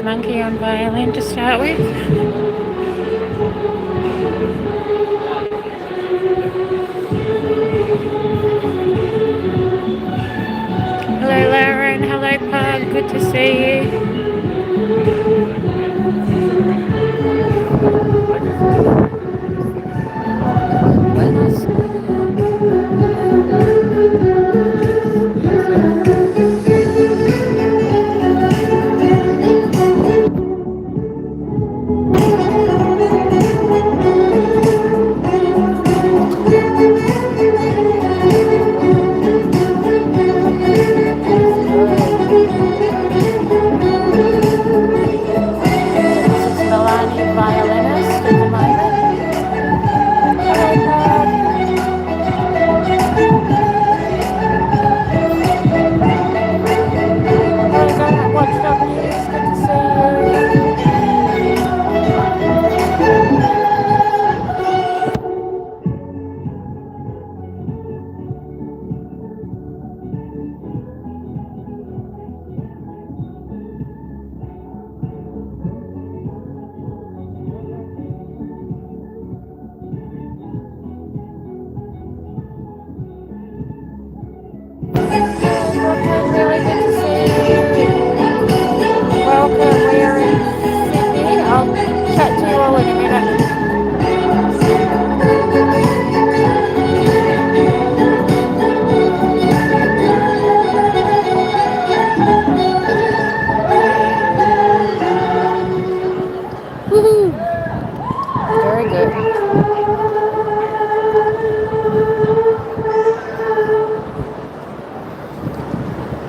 monkey on violin to start with. Hello Lauren, hello Pug, good to see you. Milani violinist at the moment. Hello, Pug. Hello, Government Watchdog News. Good to see you. Really good to see you. Welcome. We are in Sydney. I'll chat to you all in a minute. Woohoo! Very good.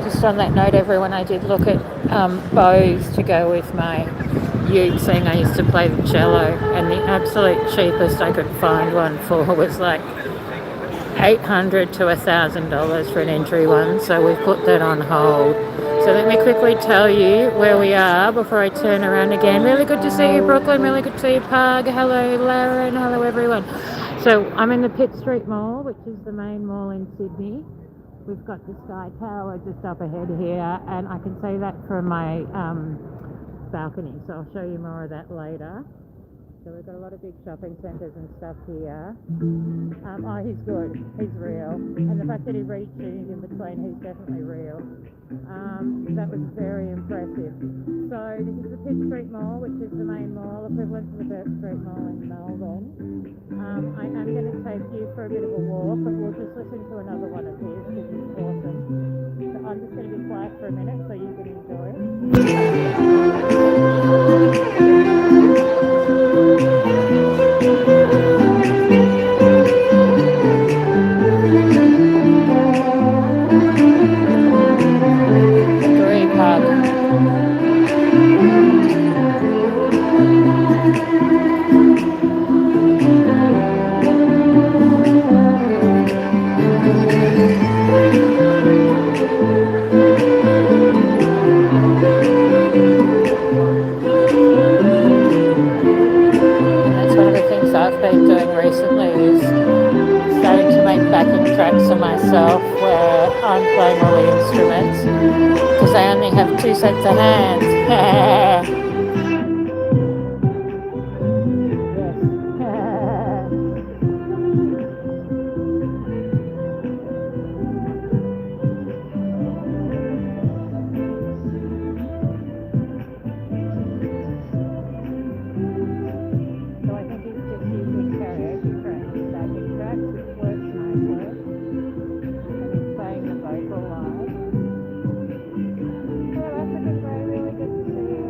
Just on that note, everyone, I did look at bows to go with my uke, seeing I used to play the cello, and the absolute cheapest I could find one for was like $800 to $1,000 for an entry one, so we've put that on hold. So let me quickly tell you where we are before I turn around again. Really good to see you, Brooklyn. Really good to see you, Pug. Hello, Lauren. Hello, everyone. So I'm in the Pitt Street Mall, which is the main mall in Sydney. We've got the Sky Tower just up ahead here, and I can see that from my balcony, so I'll show you more of that later. So we've got a lot of big shopping centres and stuff here. Oh, he's good. He's real. And the fact that he retuned in between, he's definitely real. That was very impressive. So this is the Pitt Street Mall, which is the main mall, equivalent to the Bourke Street Mall in Melbourne. I am going to take you for a bit of a walk, but we'll just listen to another one of his because he's awesome. So I'm just going to be quiet for a minute so you can enjoy it. Great Pug. I've been doing recently is starting to make backing tracks for myself where I'm playing all the instruments because I only have 2 sets of hands. Really good to see you.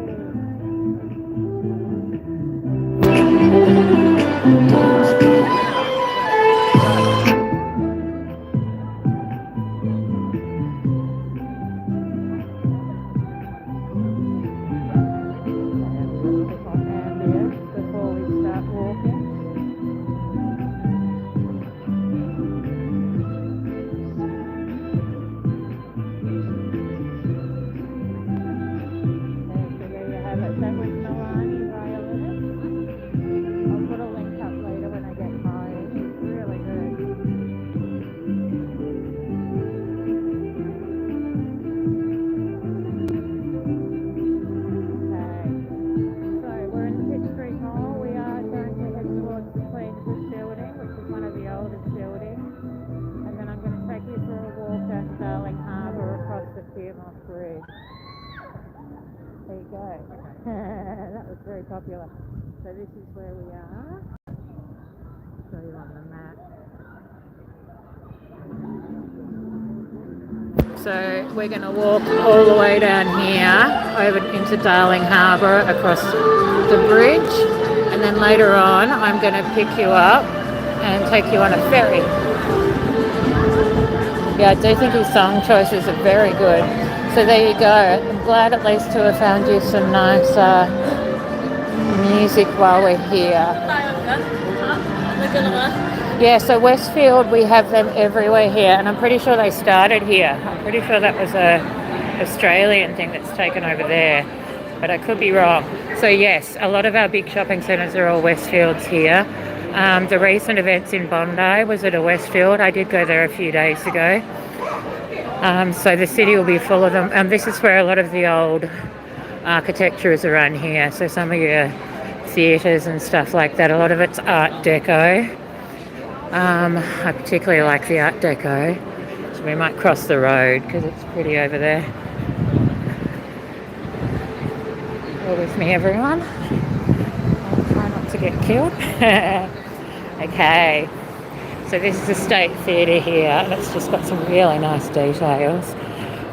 There you go. That was very popular. So this is where we are. Show you on the map. So we're going to walk all the way down here over into Darling Harbour across the bridge, and then later on I'm going to pick you up and take you on a ferry. Yeah, I do think his song choices are very good. So there you go. I'm glad at least to have found you some nice music while we're here. Yeah, so Westfield, we have them everywhere here, and I'm pretty sure they started here. I'm pretty sure that was a Australian thing that's taken over there, but I could be wrong. So yes, a lot of our big shopping centres are all Westfields here. The recent events in Bondi was at a Westfield. I did go there a few days ago. So the city will be full of them. And this is where a lot of the old architecture is around here. So some of your theatres and stuff like that, a lot of it's Art Deco. I particularly like the Art Deco. So we might cross the road because it's pretty over there. Bear with me, everyone. I'll try not to get killed. Okay. So this is the State Theatre here, and it's just got some really nice details.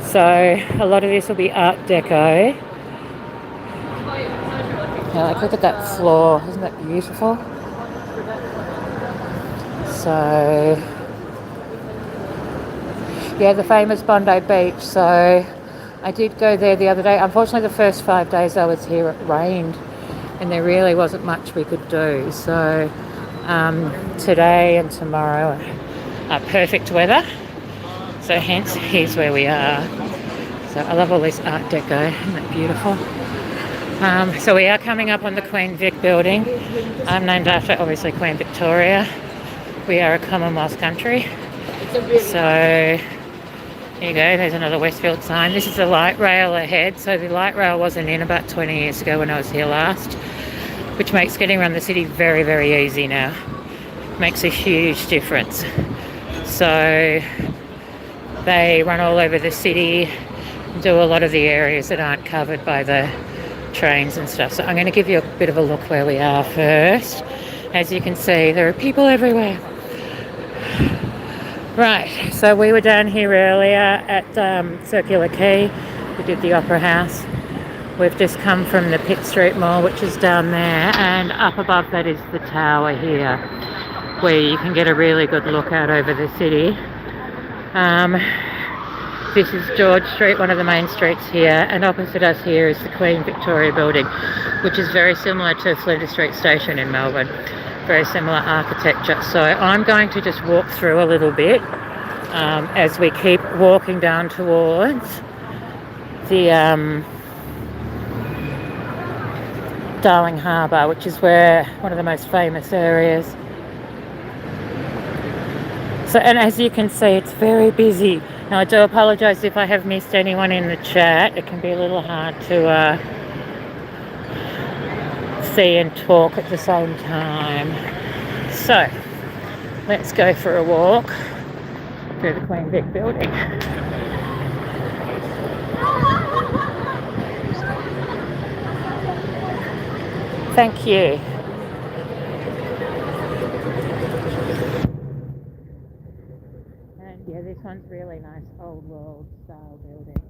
So a lot of this will be Art Deco. Yeah, like look at that floor, isn't that beautiful? So yeah, the famous Bondi Beach. So I did go there the other day. Unfortunately, the first 5 days I was here, it rained, and there really wasn't much we could do. So today and tomorrow are perfect weather. So hence, here's where we are. So I love all this Art Deco. Isn't that beautiful? So we are coming up on the Queen Vic building. I'm named after, obviously, Queen Victoria. We are a Commonwealth country. So there you go, there's another Westfield sign. This is the light rail ahead. So the light rail wasn't in about 20 years ago when I was here last, which makes getting around the city very, very easy now. Makes a huge difference. So they run all over the city, do a lot of the areas that aren't covered by the trains and stuff. So I'm going to give you a bit of a look where we are first. As you can see, there are people everywhere. Right, so we were down here earlier at Circular Quay. We did the Opera House. We've just come from the Pitt Street Mall, which is down there, and up above that is the tower here, where you can get a really good look out over the city. This is George Street, one of the main streets here, and opposite us here is the Queen Victoria building, which is very similar to Flinders Street Station in Melbourne. Very similar architecture. So I'm going to just walk through a little bit as we keep walking down towards the Darling Harbour, which is where one of the most famous areas. So, and as you can see, it's very busy. Now, I do apologise if I have missed anyone in the chat. It can be a little hard to see and talk at the same time. So, let's go for a walk through the Queen Vic building. Thank you. And yeah, this one's really nice, old world style building.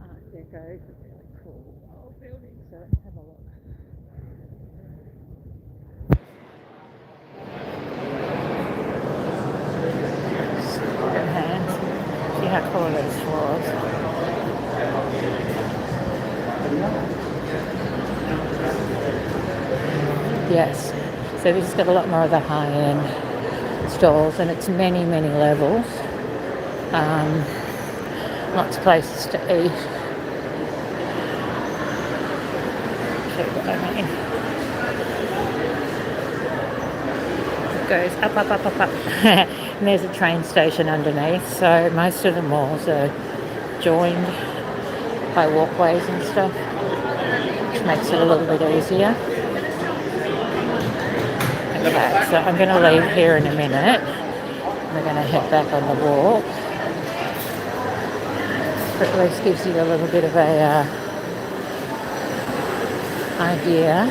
Art Deco is a really cool old building, so let's have a look. Good hands. See how cool are those floors. Yes, so this has got a lot more of the high-end stalls, and it's many, many levels. Lots of places to eat. Show you what I mean. It goes up, up, up, up, up. And there's a train station underneath, so most of the malls are joined by walkways and stuff, which makes it a little bit easier. Okay, so I'm going to leave here in a minute. We're going to head back on the walk. At least gives you a little bit of a idea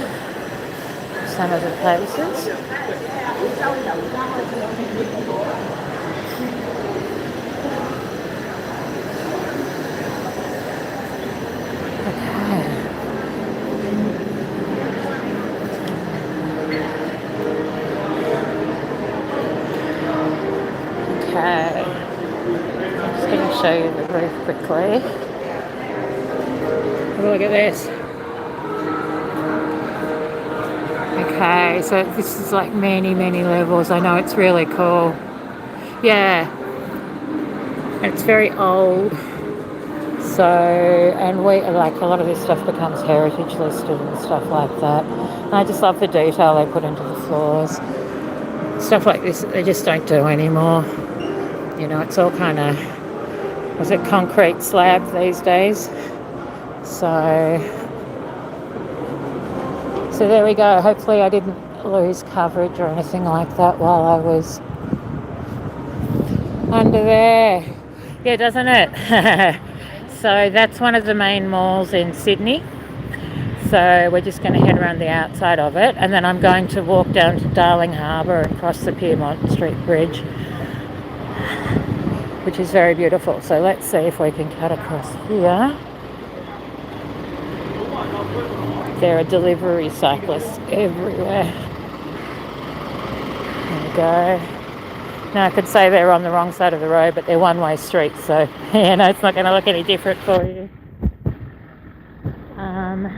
of some of the places. Okay. I'm just going to show you the roof quickly. Have a look at this. Okay, so this is like many levels. I know, it's really cool. Yeah. It's very old. So, and we, like, a lot of this stuff becomes heritage listed and stuff like that. And I just love the detail they put into the floors. Stuff like this they just don't do anymore. You know, it's all kind of, was it concrete slab these days? So there we go. Hopefully I didn't lose coverage or anything like that while I was under there. Yeah, doesn't it? So that's one of the main malls in Sydney. So we're just going to head around the outside of it, and then I'm going to walk down to Darling Harbour and cross the Pyrmont Street Bridge, which is very beautiful. So let's see if we can cut across here. There are delivery cyclists everywhere. There we go. Now I could say they're on the wrong side of the road, but they're one-way streets, so you know, it's not going to look any different for you. And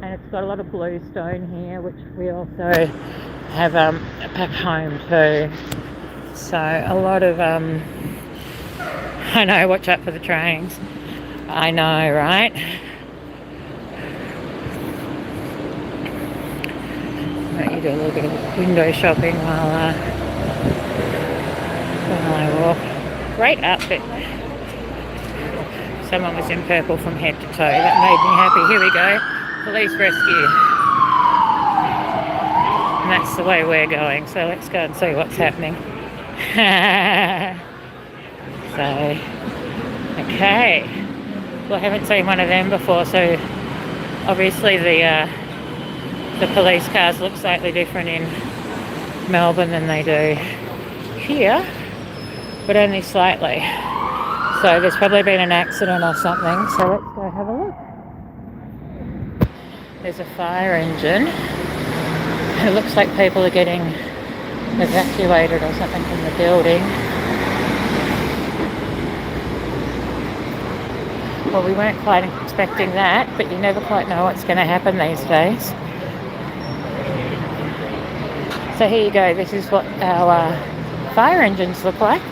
it's got a lot of bluestone here, which we also have back home too. So a lot of I know, watch out for the trains. I know, right? Let you do a little bit of window shopping while I walk. Great outfit. Someone was in purple from head to toe. That made me happy. Here we go. Police rescue. And that's the way we're going. So let's go and see what's happening. So, okay. Well, I haven't seen one of them before, so obviously the police cars look slightly different in Melbourne than they do here, but only slightly. So there's probably been an accident or something, so let's go have a look. There's a fire engine. It looks like people are getting evacuated or something from the building. Well, we weren't quite expecting that, but you never quite know what's going to happen these days. So here you go. This is what our fire engines look like.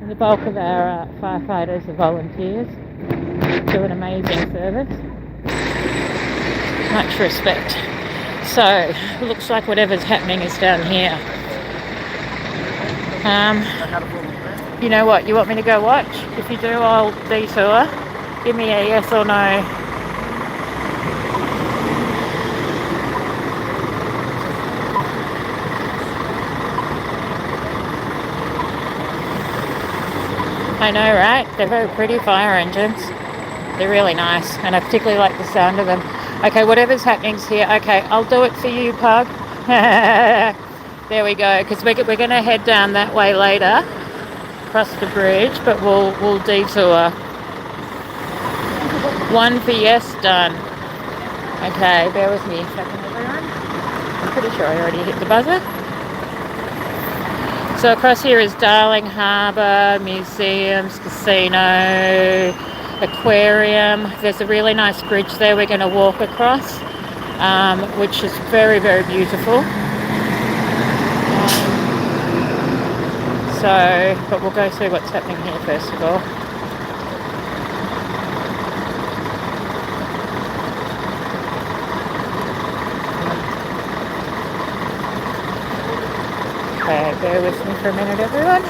And the bulk of our firefighters are volunteers. Do an amazing service. Much respect. So, it looks like whatever's happening is down here. You know what, you want me to go watch? If you do, I'll detour. Give me a yes or no. I know, right? They're very pretty fire engines. They're really nice, and I particularly like the sound of them. Okay, whatever's happening's here. Okay, I'll do it for you, Pug. There we go, because we're going to head down that way later, across the bridge, but we'll detour. One for yes, done. Okay, bear with me a second, everyone. I'm pretty sure I already hit the buzzer. So across here is Darling Harbour, museums, casino, aquarium. There's a really nice bridge there we're going to walk across, which is very, very beautiful. But we'll go see what's happening here first of all. Okay, bear with me for a minute, everyone.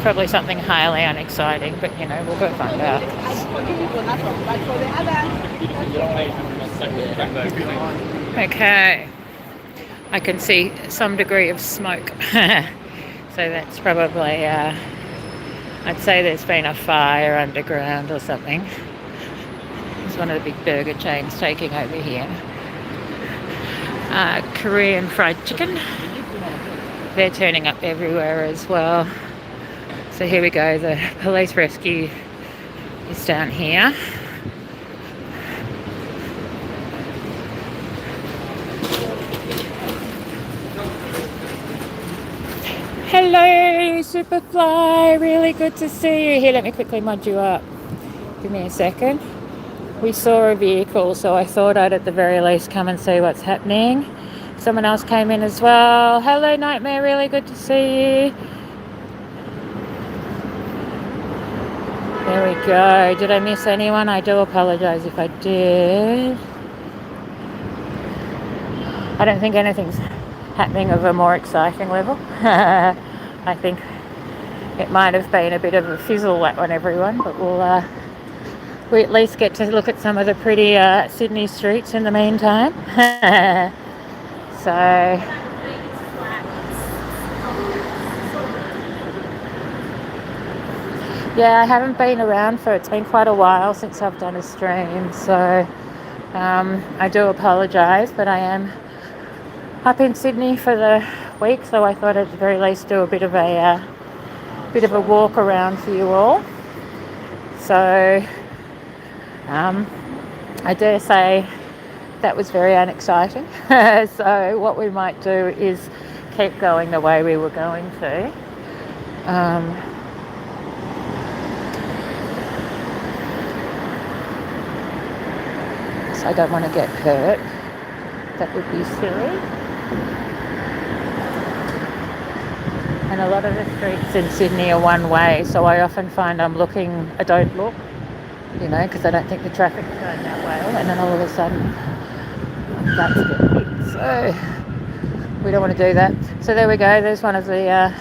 probably something highly unexciting, but you know, we'll go find out. Okay, I can see some degree of smoke. So that's probably, I'd say there's been a fire underground or something. It's one of the big burger chains taking over here. Korean fried chicken. They're turning up everywhere as well. So here we go, the police rescue is down here. Hello, Superfly, really good to see you. Here, let me quickly mod you up. Give me a second. We saw a vehicle, so I thought I'd at the very least come and see what's happening. Someone else came in as well. Hello, Nightmare, really good to see you. There we go. Did I miss anyone? I do apologise if I did. I don't think anything's happening of a more exciting level. I think it might have been a bit of a fizzle on everyone, but we at least get to look at some of the pretty Sydney streets in the meantime. So yeah, I haven't been around it's been quite a while since I've done a stream, so I do apologise, but I am up in Sydney for the week, so I thought at the very least do a bit of a walk around for you all. So I dare say that was very unexciting. So what we might do is keep going the way we were going to. So I don't want to get hurt. That would be silly. And a lot of the streets in Sydney are one way, so I often find I don't look, you know, because I don't think the traffic's going that way, and then all of a sudden that's get hit. So we don't want to do that. So there we go, there's one of the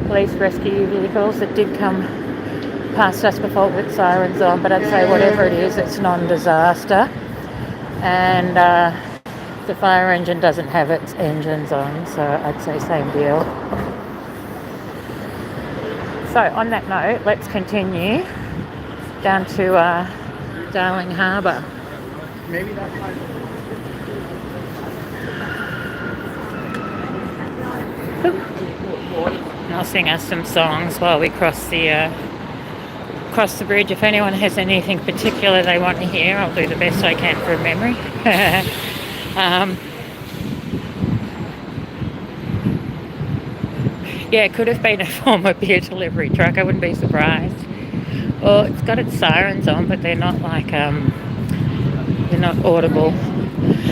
police rescue vehicles that did come past us before with sirens on, but I'd say whatever it is, it's non-disaster. And the fire engine doesn't have its engines on, so I'd say same deal. So on that note, let's continue down to Darling Harbour. Maybe that's and I'll sing us some songs while we cross the bridge. If anyone has anything particular they want to hear, I'll do the best I can from memory. Yeah, it could have been a former beer delivery truck. I wouldn't be surprised. Well, it's got its sirens on, but they're not like they're not audible.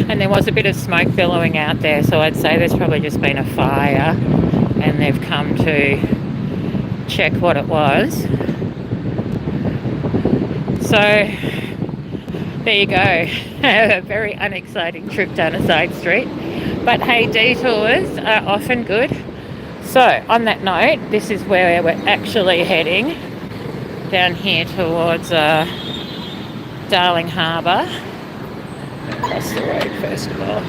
And there was a bit of smoke billowing out there, so I'd say there's probably just been a fire, and they've come to check what it was. So there you go. A very unexciting trip down a side street. But hey, detours are often good. So on that note, this is where we're actually heading, down here towards Darling Harbour. Across the road first of all.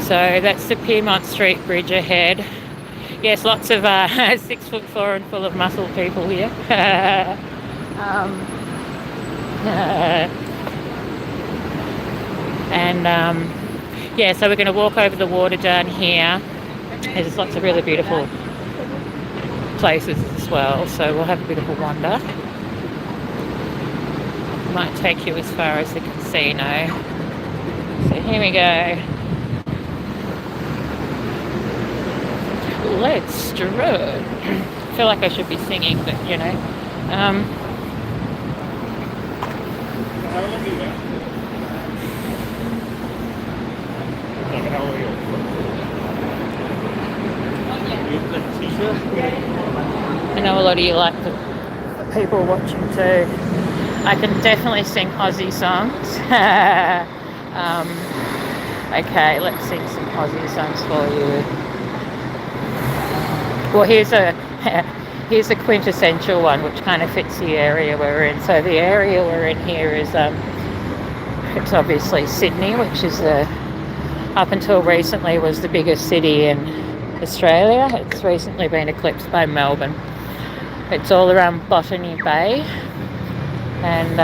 So that's the Pyrmont Street Bridge ahead. Yes, lots of 6'4" and full of muscle people here. Yeah, so we're going to walk over the water down here. There's lots of really beautiful places as well, so we'll have a bit of a wander. Might take you as far as the casino. So here we go. Let's strut. I feel like I should be singing, but you know. I know a lot of you like the people watching too. I can definitely sing Aussie songs. Okay, let's sing some Aussie songs for you. Well, here's a quintessential one, which kind of fits the area we're in. So the area we're in here is it's obviously Sydney, which is up until recently was the biggest city in Australia. It's recently been eclipsed by Melbourne. It's all around Botany Bay, and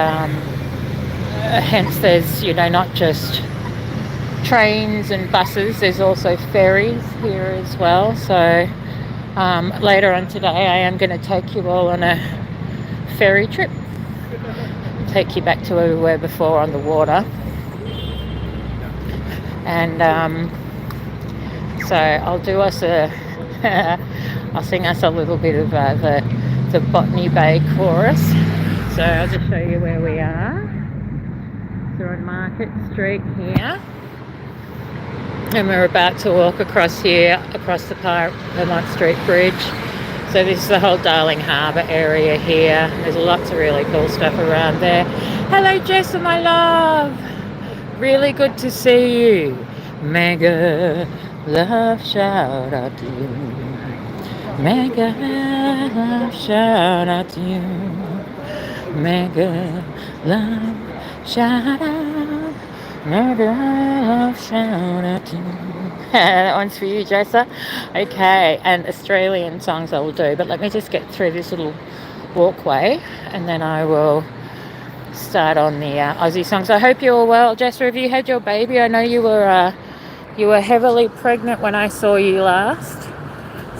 hence there's, you know, not just trains and buses, there's also ferries here as well. So later on today I am going to take you all on a ferry trip, take you back to where we were before on the water, and so I'll do us I'll sing us a little bit of the Botany Bay chorus. So I'll just show you where we are. So we're on Market Street here, and we're about to walk across here, across the Pyrmont Street Bridge. So this is the whole Darling Harbour area here. There's lots of really cool stuff around there. Hello Jessa, my love. Really good to see you. Mega love shout out to you. Mega love shout out to you. Mega love shout out. Mega love shout out to you. That one's for you, Jessa. Okay, and Australian songs I will do, but let me just get through this little walkway and then I will start on the Aussie songs. I hope you're all well. Jessa, have you had your baby? I know you were heavily pregnant when I saw you last,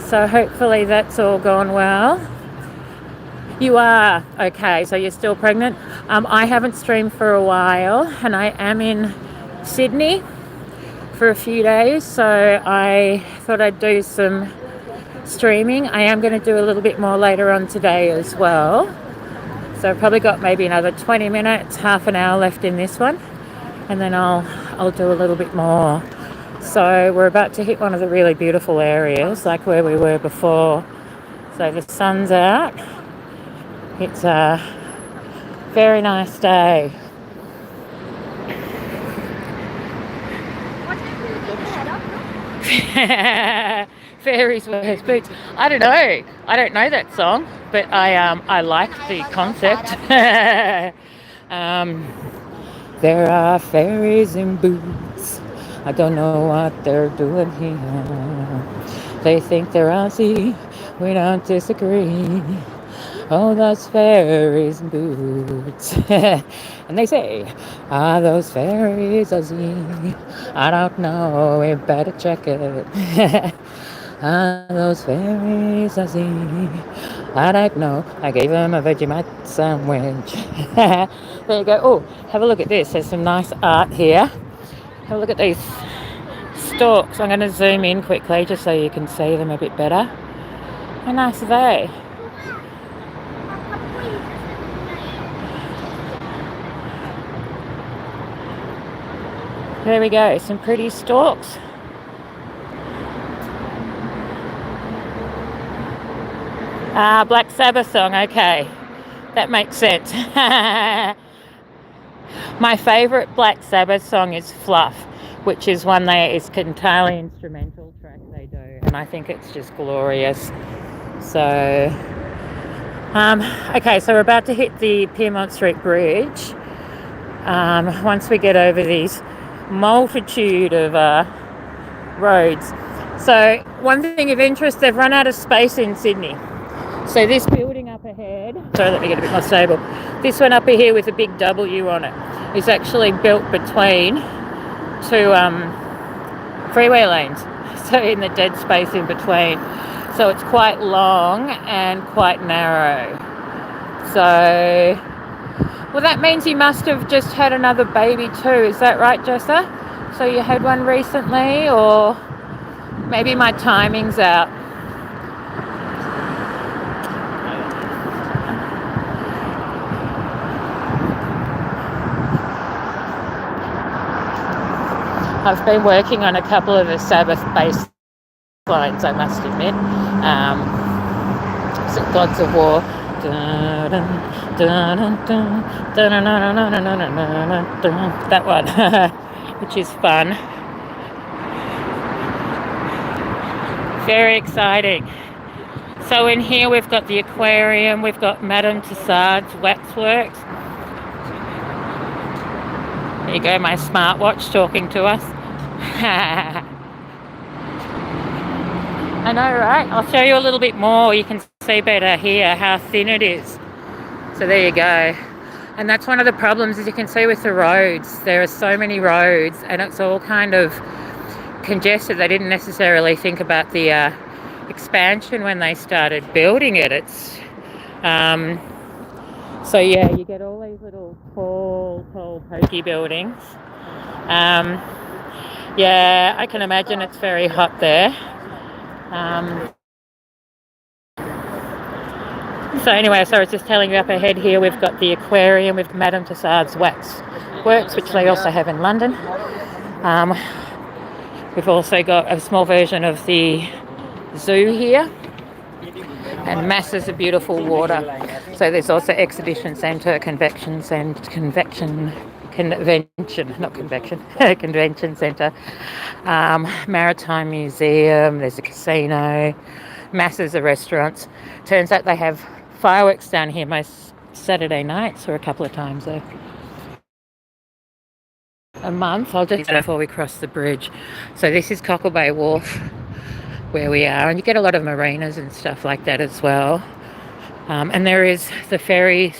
so hopefully that's all gone well. You are? Okay, so you're still pregnant. I haven't streamed for a while, and I am in Sydney for a few days, so I thought I'd do some streaming. I am going to do a little bit more later on today as well. So I've probably got maybe another 20 minutes, half an hour left in this one, and then I'll do a little bit more. So we're about to hit one of the really beautiful areas, like where we were before. So the sun's out. It's a very nice day. Fairies wears boots. I don't know that song, but I like the concept. There are fairies in boots. I don't know what they're doing here. They think they're Aussie. We don't disagree. Oh, those fairies in boots. And they say, are those fairies Aussie? I don't know, we better check it. Are those fairies Aussie? I don't know. I gave them a Vegemite sandwich. There you go. Oh, have a look at this. There's some nice art here. Have a look at these storks. I'm going to zoom in quickly just so you can see them a bit better. How nice are they? There we go, some pretty storks. Black Sabbath song, okay. That makes sense. My favourite Black Sabbath song is Fluff, which is one that is entirely instrumental track they do, and I think it's just glorious. So, okay, so we're about to hit the Pyrmont Street Bridge. Once we get over these multitude of roads. So one thing of interest, they've run out of space in Sydney. So this building up ahead, sorry, let me get a bit more stable. This one up here with a big W on it is actually built between two freeway lanes. So in the dead space in between. So it's quite long and quite narrow. So, well, that means you must have just had another baby too. Is that right, Jessa? So you had one recently, or maybe my timing's out. I've been working on a couple of the Sabbath bass lines, I must admit. Gods of War. That one, which is fun. Very exciting. So in here we've got the aquarium, we've got Madame Tussauds waxworks. There you go, my smartwatch talking to us. I know, right? I'll show you a little bit more. You can see better here how thin it is. So there you go. And that's one of the problems, as you can see with the roads. There are so many roads and it's all kind of congested. They didn't necessarily think about the expansion when they started building it. It's so yeah, you get all these little tall pokey buildings. Yeah, I can imagine it's very hot there. So anyway, so I was just telling you up ahead here, we've got the aquarium with Madame Tussauds wax works, which they also have in London. We've also got a small version of the zoo here and masses of beautiful water. So there's also exhibition centre, convention centre, maritime museum, there's a casino, masses of restaurants. Turns out they have fireworks down here most Saturday nights, or a couple of times a month. I'll just before we cross the bridge. So this is Cockle Bay wharf where we are, and you get a lot of marinas and stuff like that as well. And there is the ferry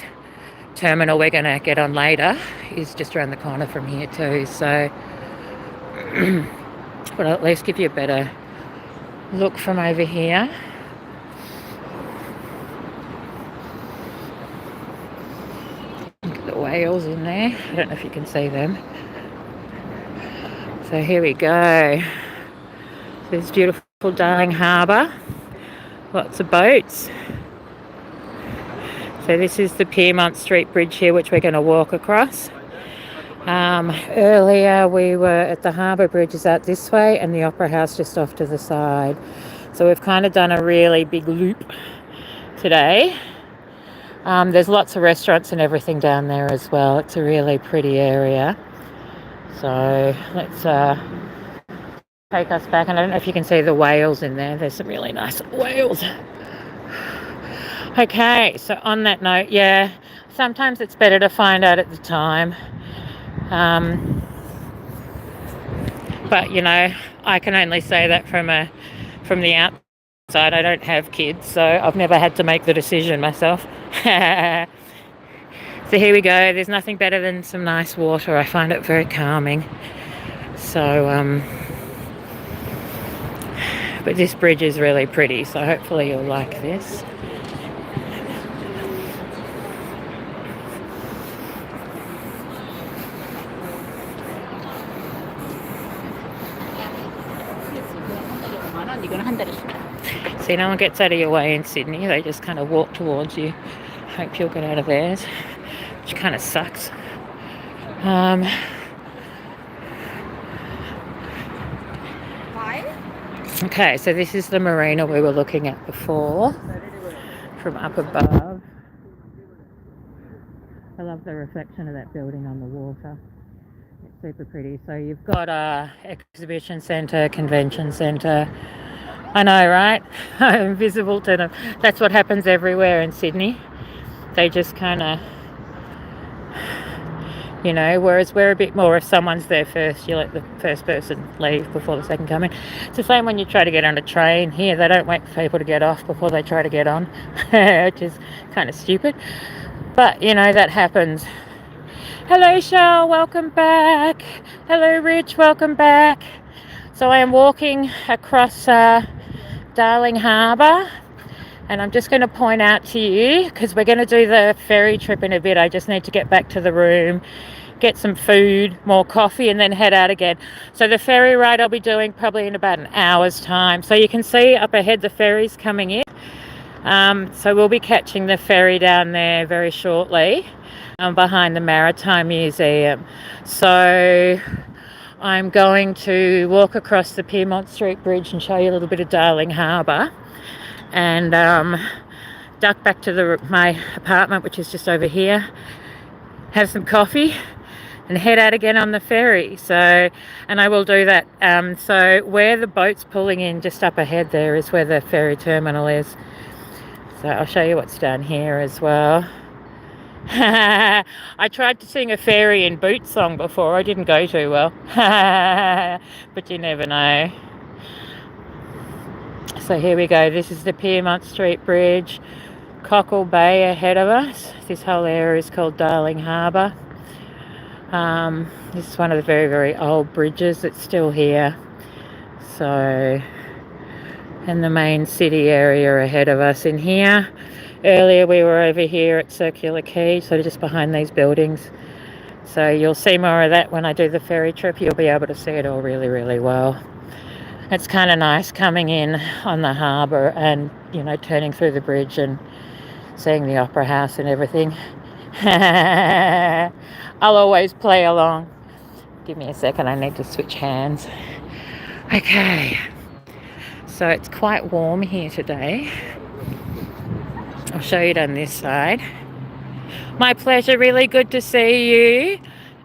terminal we're going to get on later is just around the corner from here too. So but I'll at least give you a better look from over here. Look at the whales in there. I don't know if you can see them. So here we go. There's beautiful Darling Harbour. Lots of boats. So this is the Pyrmont Street Bridge here, which we're going to walk across. Earlier we were at the Harbour Bridges out this way and the Opera House just off to the side. So we've kind of done a really big loop today. There's lots of restaurants and everything down there as well. It's a really pretty area. So let's take us back. And I don't know if you can see the whales in there. There's some really nice whales. Okay, so on that note, yeah, sometimes it's better to find out at the time. But you know, I can only say that from the outside. I don't have kids, so I've never had to make the decision myself. So here we go. There's nothing better than some nice water. I find it very calming. So but this bridge is really pretty, so hopefully you'll like this. See, no one gets out of your way in Sydney. They just kind of walk towards you. Hope you'll get out of theirs, which kind of sucks. Okay, so this is the marina we were looking at before from up above. I love the reflection of that building on the water. It's super pretty. So you've got a exhibition centre, convention centre. I know, right? Invisible to them. That's what happens everywhere in Sydney. They just kind of, you know, whereas we're a bit more, if someone's there first, you let the first person leave before the second come in. It's the same when you try to get on a train. Here, they don't wait for people to get off before they try to get on, which is kind of stupid. But, you know, that happens. Hello, Shell, welcome back. Hello, Rich, welcome back. So I am walking across Darling Harbour, and I'm just going to point out to you, because we're going to do the ferry trip in a bit. I just need to get back to the room, get some food, more coffee, and then head out again. So the ferry ride I'll be doing probably in about an hour's time. So you can see up ahead the ferry's coming in. So we'll be catching the ferry down there very shortly, behind the Maritime Museum. So I'm going to walk across the Pyrmont Street Bridge and show you a little bit of Darling Harbour, and duck back to my apartment, which is just over here, have some coffee, and head out again on the ferry. So, and I will do that. So where the boat's pulling in just up ahead there is where the ferry terminal is. So I'll show you what's down here as well. I tried to sing a fairy in boots song before. I didn't go too well. But you never know. So here we go. This is the Pyrmont Street Bridge. Cockle Bay ahead of us. This whole area is called Darling Harbour. This is one of the very, very old bridges that's still here. So, and the main city area ahead of us in here. Earlier we were over here at Circular Quay, so just behind these buildings. So you'll see more of that when I do the ferry trip. You'll be able to see it all really, really well. It's kind of nice coming in on the harbour and, you know, turning through the bridge and seeing the opera house and everything. I'll always play along. Give me a second, I need to switch hands. Okay, so it's quite warm here today. I'll show you on this side. My pleasure, really good to see you.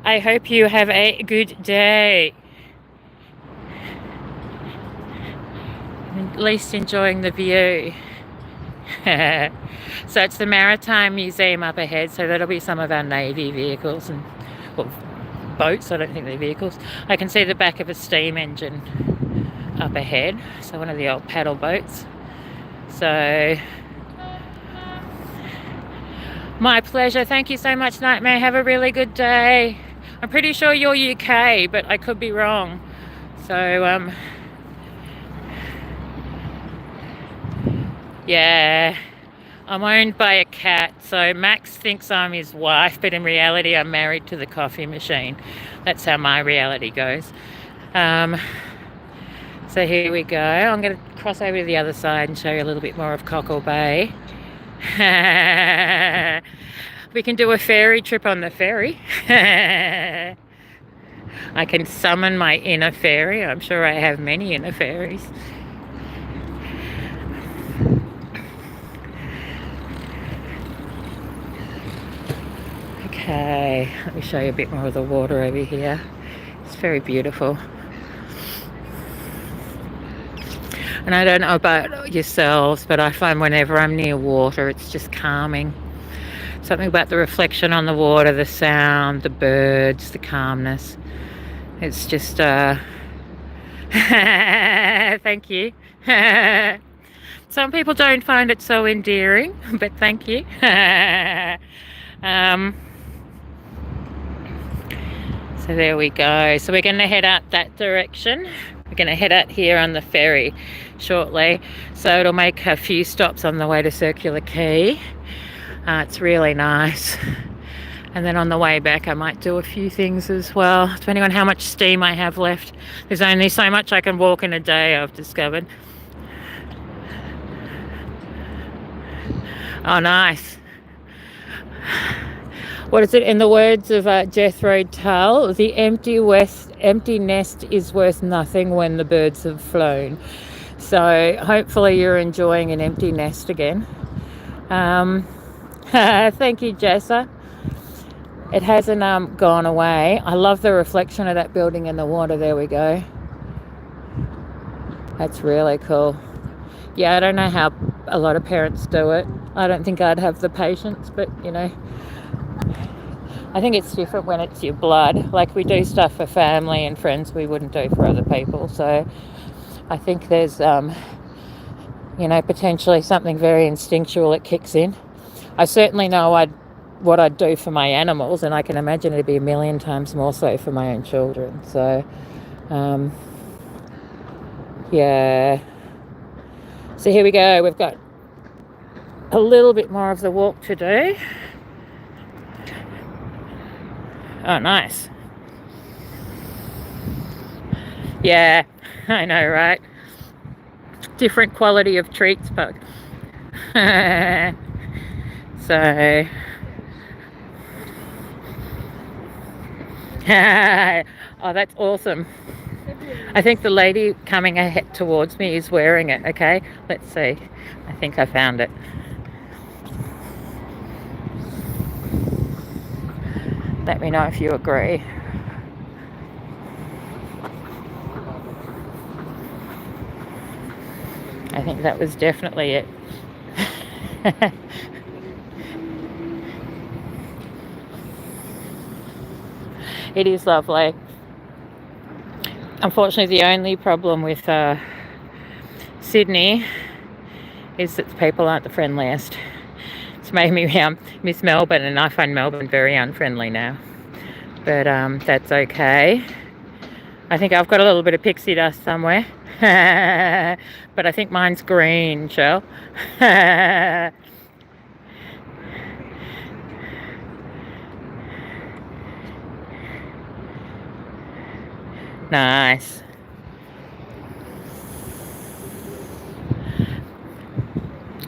I hope you have a good day. At least enjoying the view. So it's the Maritime Museum up ahead, so that'll be some of our Navy vehicles and well, boats. I don't think they're vehicles. I can see the back of a steam engine up ahead, so one of the old paddle boats. So my pleasure. Thank you so much, Nightmare. Have a really good day. I'm pretty sure you're UK, but I could be wrong. So yeah, I'm owned by a cat, so Max thinks I'm his wife, but in reality I'm married to the coffee machine. That's how my reality goes. So here we go. I'm going to cross over to the other side and show you a little bit more of Cockle Bay. We can do a ferry trip on the ferry. I can summon my inner fairy. I'm sure I have many inner fairies. Okay, let me show you a bit more of the water over here. It's very beautiful. And I don't know about yourselves, but I find whenever I'm near water, it's just calming. Something about the reflection on the water, the sound, the birds, the calmness. It's just, thank you. Some people don't find it so endearing, but thank you. So there we go. So we're going to head out that direction. We're going to head out here on the ferry shortly. So it'll make a few stops on the way to Circular Quay. It's really nice. And then on the way back I might do a few things as well, depending on how much steam I have left. There's only so much I can walk in a day, I've discovered. Oh, nice. What is it? In the words of Jethro Tull, the empty nest is worth nothing when the birds have flown. So hopefully you're enjoying an empty nest again. Thank you, Jessa. It hasn't gone away. I love the reflection of that building in the water. There we go. That's really cool. Yeah, I don't know how a lot of parents do it. I don't think I'd have the patience, but you know, I think it's different when it's your blood. Like we do stuff for family and friends we wouldn't do for other people. So I think there's, you know, potentially something very instinctual that kicks in. I certainly know what I'd do for my animals, and I can imagine it'd be a million times more so for my own children. So, yeah. So here we go. We've got a little bit more of the walk to do. Oh, nice. Yeah, I know, right? Different quality of treats, but so oh, that's awesome. I think the lady coming ahead towards me is wearing it. Okay, let's see. I think I found it. Let me know if you agree. I think that was definitely it. It is lovely. Unfortunately, the only problem with Sydney is that the people aren't the friendliest. It's made me miss Melbourne, and I find Melbourne very unfriendly now. But that's okay. I think I've got a little bit of pixie dust somewhere. But I think mine's green, Shell. Nice.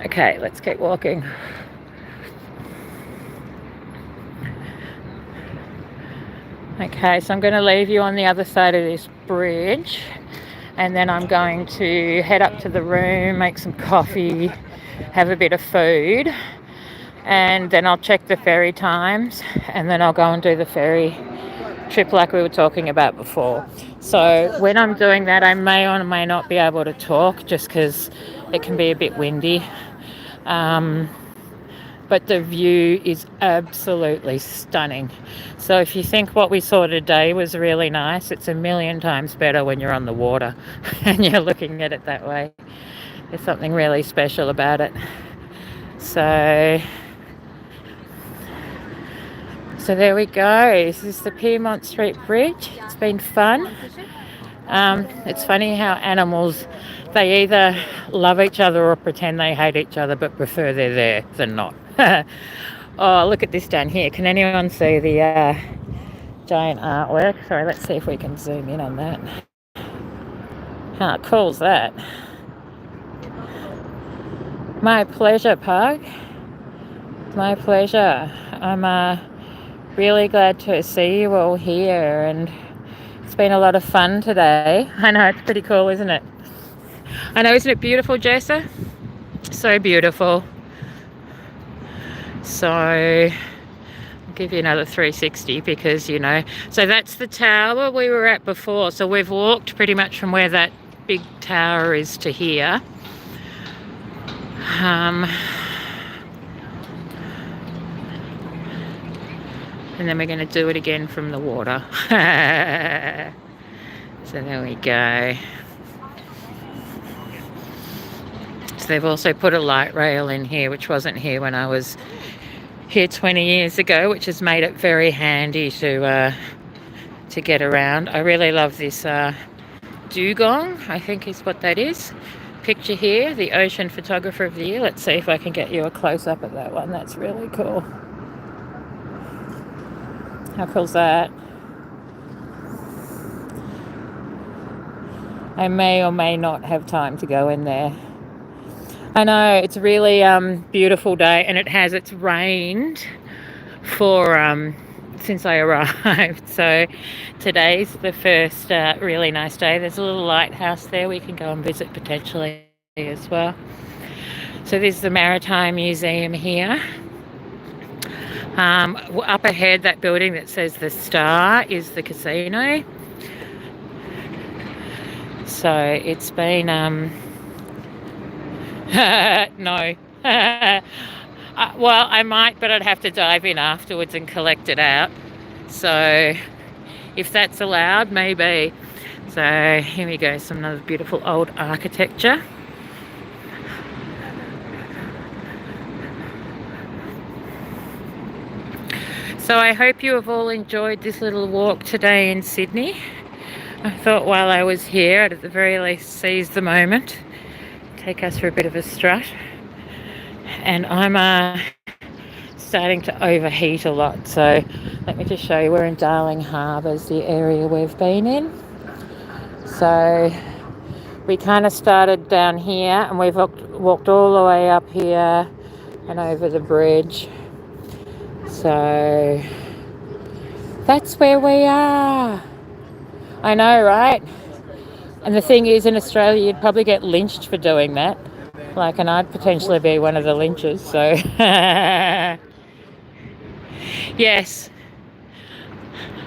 Okay, let's keep walking. Okay, so I'm going to leave you on the other side of this bridge, and then I'm going to head up to the room, make some coffee, have a bit of food, and then I'll check the ferry times, and then I'll go and do the ferry trip like we were talking about before. So when I'm doing that, I may or may not be able to talk just because it can be a bit windy. But the view is absolutely stunning. So if you think what we saw today was really nice, it's a million times better when you're on the water and you're looking at it that way. There's something really special about it. So there we go. This is the Pyrmont Street Bridge. It's been fun. It's funny how animals, they either love each other or pretend they hate each other, but prefer they're there than not. Oh, look at this down here. Can anyone see the giant artwork? Sorry, let's see if we can zoom in on that. How cool is that? My pleasure, Pug. My pleasure. I'm really glad to see you all here, and it's been a lot of fun today. I know, it's pretty cool, isn't it? I know, isn't it beautiful, Jessa? So beautiful. So I'll give you another 360 because, you know, so that's the tower we were at before. So we've walked pretty much from where that big tower is to here. And then we're going to do it again from the water. So there we go. So they've also put a light rail in here, which wasn't here when I was here 20 years ago, which has made it very handy to get around. I really love this Dugong, I think is what that is. Picture here, the Ocean Photographer of the Year. Let's see if I can get you a close-up of that one. That's really cool. How cool's that? I may or may not have time to go in there. I know, it's a really beautiful day, and it's rained for since I arrived. So today's the first really nice day. There's a little lighthouse there we can go and visit potentially as well. So this is the Maritime Museum here. Up ahead, that building that says the Star is the casino. So it's been no. Well, I might, but I'd have to dive in afterwards and collect it out. So if that's allowed, maybe. So here we go, some other beautiful old architecture. So I hope you have all enjoyed this little walk today in Sydney. I thought while I was here, I'd at the very least seize the moment, take us for a bit of a strut. And I'm starting to overheat a lot, so let me just show you. We're in Darling Harbour, is the area we've been in. So we kind of started down here, and we've walked all the way up here and over the bridge. So that's where we are. I know, right? And the thing is, in Australia, you'd probably get lynched for doing that. Like, and I'd potentially be one of the lynchers, so. Yes.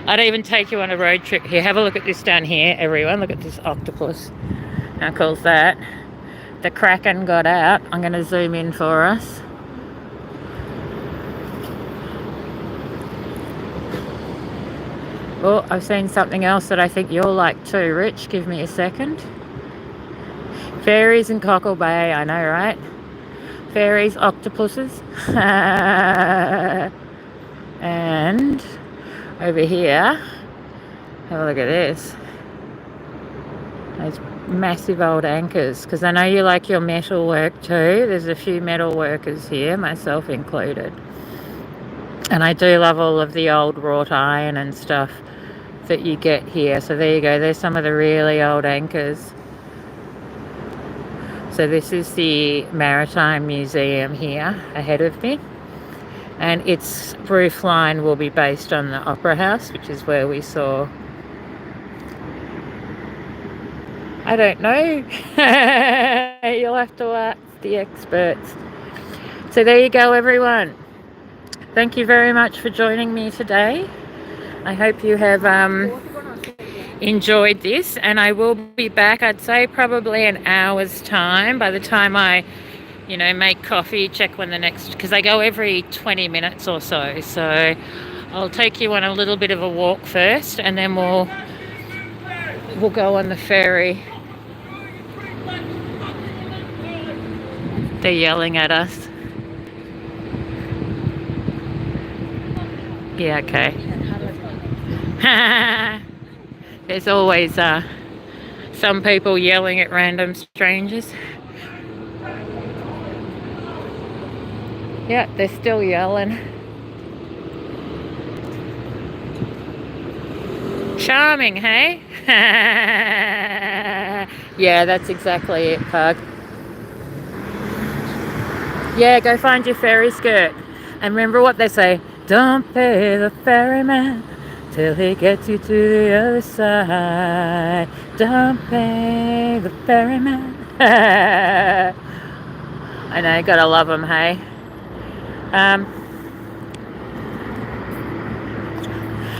I'd even take you on a road trip here. Have a look at this down here, everyone. Look at this octopus. How cool is that? The Kraken got out. I'm going to zoom in for us. Oh, I've seen something else that I think you'll like too, Rich. Give me a second. Fairies and Cockle Bay, I know, right? Fairies, octopuses. And over here, have a look at this. Those massive old anchors, because I know you like your metal work too. There's a few metal workers here, myself included. And I do love all of the old wrought iron and stuff that you get here. So there you go, there's some of the really old anchors. So this is the Maritime Museum here ahead of me. And its roof line will be based on the Opera House, which is where we saw... I don't know. You'll have to ask the experts. So there you go, everyone. Thank you very much for joining me today. I hope you have enjoyed this, and I will be back, I'd say probably an hour's time by the time I make coffee, check when the next, because I go every 20 minutes or so. So I'll take you on a little bit of a walk first, and then we'll go on the ferry. They're yelling at us. Yeah, okay. There's always some people yelling at random strangers. Yeah, they're still yelling. Charming, hey? Yeah, that's exactly it, Pug. Yeah, go find your ferry skirt. And remember what they say, don't pay the ferryman till he gets you to the other side. Don't pay the ferryman. I know, you gotta love them, hey?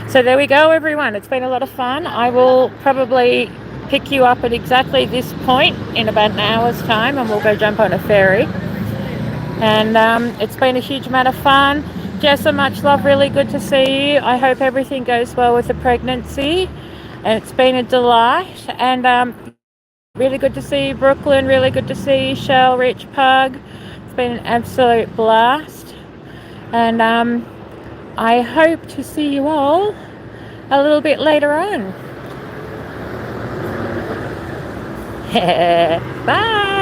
So there we go, everyone. It's been a lot of fun. I will probably pick you up at exactly this point in about an hour's time, and we'll go jump on a ferry. And it's been a huge amount of fun. Jessa, much love. Really good to see you. I hope everything goes well with the pregnancy. And it's been a delight. And really good to see you, Brooklyn. Really good to see you, Shell, Rich, Pug. It's been an absolute blast. And I hope to see you all a little bit later on. Bye.